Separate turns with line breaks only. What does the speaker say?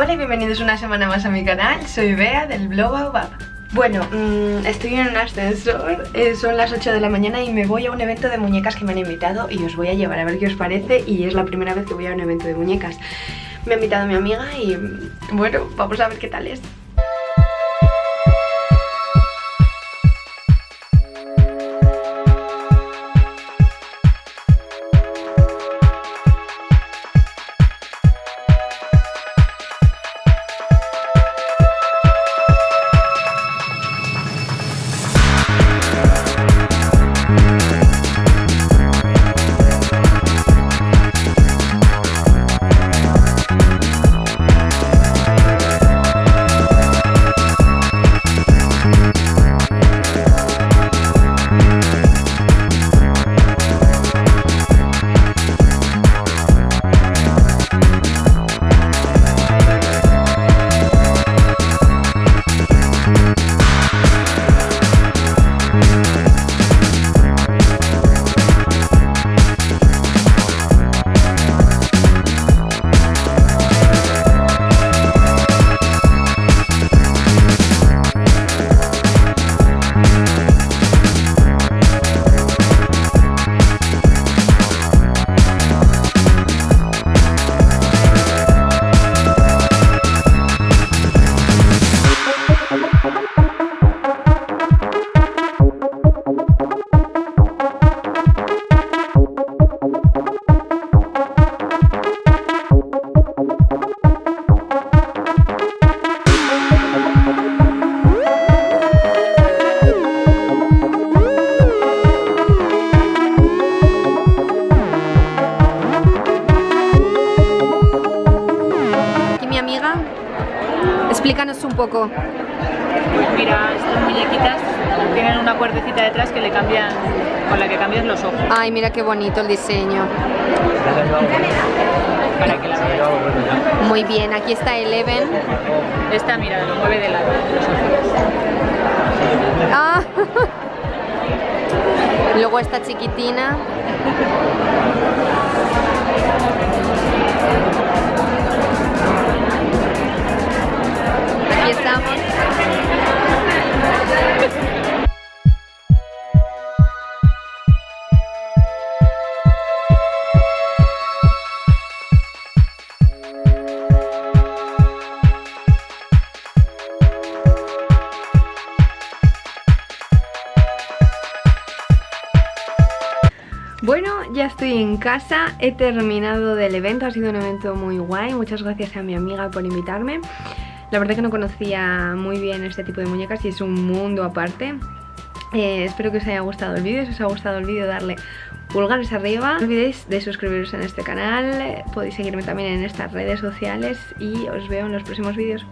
Hola y bienvenidos una semana más a mi canal, soy Bea del elblogbaobab. Bueno, estoy en un ascensor, son las 8 de la mañana y me voy a un evento de muñecas que me han invitado y os voy a llevar a ver qué os parece, y es la primera vez que voy a un evento de muñecas. Me ha invitado mi amiga y bueno, vamos a ver qué tal es. Explícanos un poco.
Pues mira, estas muñequitas tienen una cuerdecita detrás que le cambian, con la que cambias los ojos.
Ay, mira qué bonito el diseño.
Para que la veas.
Muy bien, aquí está Eleven.
Esta, mira, lo mueve de lado, los ojos.
Ah. Luego esta chiquitina. Aquí estamos. Bueno, ya estoy en casa, he terminado del evento, ha sido un evento muy guay, muchas gracias a mi amiga por invitarme. La verdad que no conocía muy bien este tipo de muñecas y es un mundo aparte. Espero que os haya gustado el vídeo. Si os ha gustado el vídeo, darle pulgares arriba. No olvidéis de suscribiros en este canal, podéis seguirme también en estas redes sociales y os veo en los próximos vídeos.